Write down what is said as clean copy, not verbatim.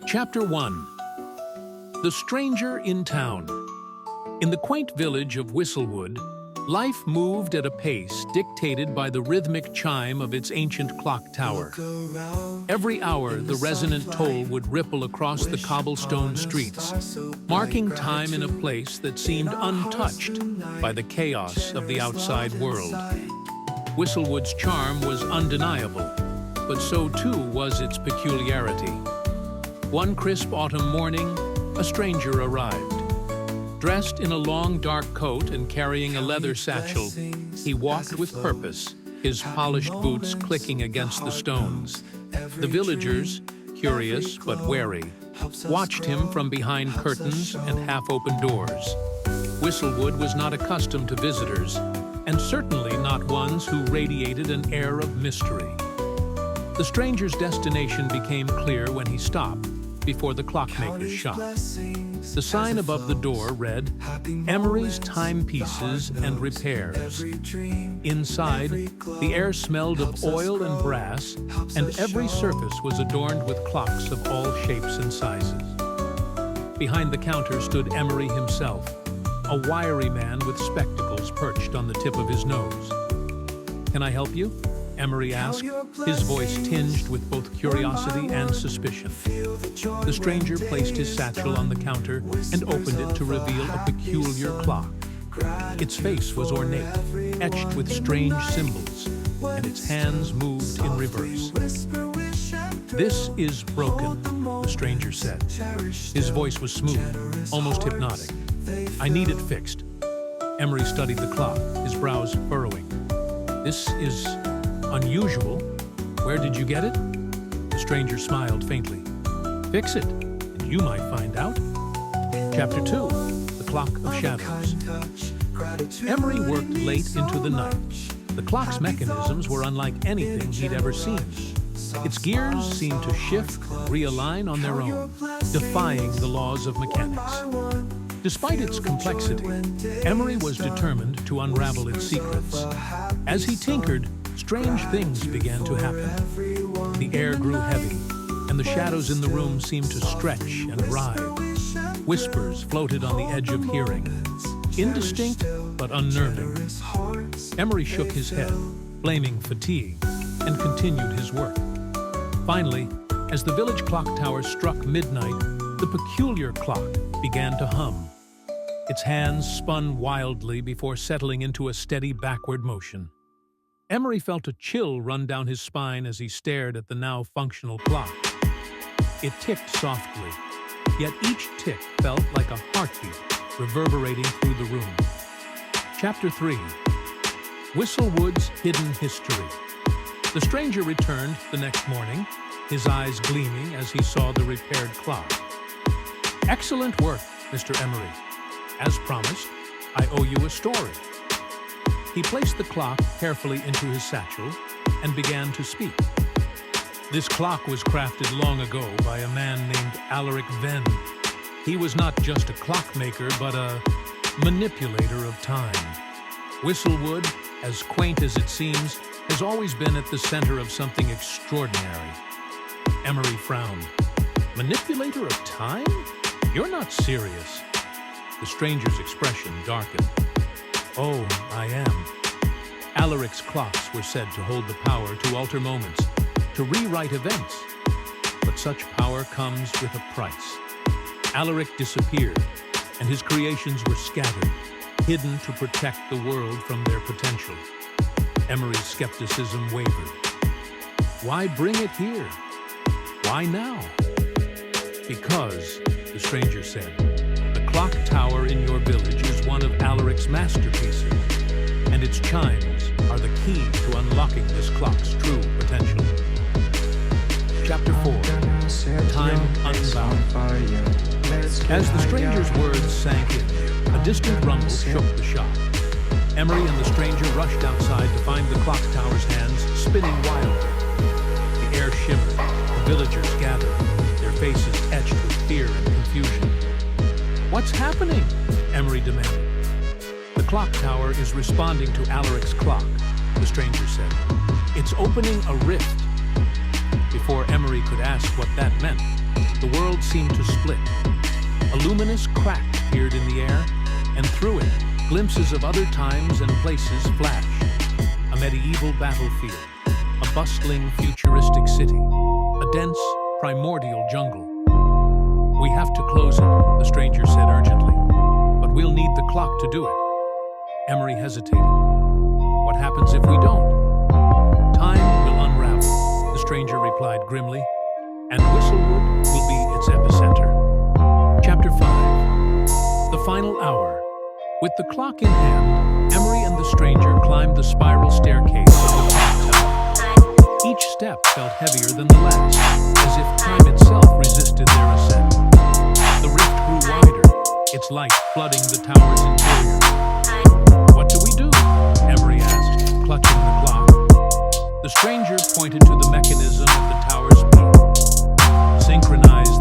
Chapter 1. The Stranger in Town. In the quaint village of Whistlewood, life moved at a pace dictated by the rhythmic chime of its ancient clock tower. Every hour, the resonant toll would ripple across the cobblestone streets, marking time in a place that seemed untouched by the chaos of the outside world. Whistlewood's charm was undeniable, but so too was its peculiarity. One crisp autumn morning, a stranger arrived. Dressed in a long dark coat and carrying a leather satchel, he walked with purpose, his polished boots clicking against the stones. The villagers, curious but wary, watched him from behind curtains and half-open doors. Whistlewood was not accustomed to visitors, and certainly not ones who radiated an air of mystery. The stranger's destination became clear when he stopped before the Clockmaker's shop. The sign above the door read, "Emery's Timepieces and Repairs." Inside, the air smelled of oil and brass, and every surface was adorned with clocks of all shapes and sizes. Behind the counter stood Emery himself, a wiry man with spectacles perched on the tip of his nose. "Can I help you?" Emery asked, his voice tinged with both curiosity and suspicion. The stranger placed his satchel on the counter and opened it to reveal a peculiar clock. Its face was ornate, etched with strange symbols, and its hands moved in reverse. "This is broken," the stranger said. His voice was smooth, almost hypnotic. "I need it fixed." Emery studied the clock, his brows furrowing. "This is unusual. Where did you get it?" The stranger smiled faintly. "Fix it, and you might find out." Chapter 2. The Clock of Shadows. Emery worked late into the night. The clock's mechanisms were unlike anything he'd ever seen. Its gears seemed to shift, realign on their own, defying the laws of mechanics. Despite its complexity, Emery was determined to unravel its secrets. As he tinkered, strange things began to happen. The air grew heavy, and the shadows in the room seemed to stretch and writhe. Whispers floated on the edge of hearing, indistinct but unnerving. Emery shook his head, blaming fatigue, and continued his work. Finally, as the village clock tower struck midnight, the peculiar clock began to hum. Its hands spun wildly before settling into a steady backward motion. Emery felt a chill run down his spine as he stared at the now functional clock. It ticked softly, yet each tick felt like a heartbeat reverberating through the room. Chapter 3. Whistlewood's Hidden History. The stranger returned the next morning, his eyes gleaming as he saw the repaired clock. "Excellent work, Mr. Emery. As promised, I owe you a story." He placed the clock carefully into his satchel and began to speak. "This clock was crafted long ago by a man named Alaric Venn. He was not just a clockmaker, but a manipulator of time. Whistlewood, as quaint as it seems, has always been at the center of something extraordinary." Emery frowned. "Manipulator of time? You're not serious." The stranger's expression darkened. "Oh, I am. Alaric's clocks were said to hold the power to alter moments, to rewrite events. But such power comes with a price. Alaric disappeared, and his creations were scattered, hidden to protect the world from their potential." Emery's skepticism wavered. "Why bring it here? Why now?" "Because," the stranger said, "the clock tower in your village is one of Alaric's masterpieces, and its chimes are the key to unlocking this clock's true potential." Chapter 4. Time Unbound. As the stranger's words sank in, a distant rumble shook the shop. Emery and the stranger rushed outside to find the clock tower's hands spinning wildly. The air shimmered, the villagers gathered, their faces etched with fear and confusion. "What's happening?" Emery demanded. "The clock tower is responding to Alaric's clock," the stranger said. "It's opening a rift." Before Emery could ask what that meant, the world seemed to split. A luminous crack appeared in the air, and through it, glimpses of other times and places flashed. A medieval battlefield, a bustling, futuristic city, a dense, primordial jungle. "We have to close it," the stranger said urgently. "But we'll need the clock to do it." Emery hesitated. "What happens if we don't?" "Time will unravel," the stranger replied grimly, "and Whistlewood will be its epicenter." Chapter 5. The Final Hour. With the clock in hand, Emery and the stranger climbed the spiral staircase of the clock tower. Each step felt heavier than the last, as if time itself resisted their ascent. The rift grew wider, its light flooding the tower's interior. "What do we do?" Emery asked, clutching the clock. The stranger pointed to the mechanism of the tower's peak. "Synchronize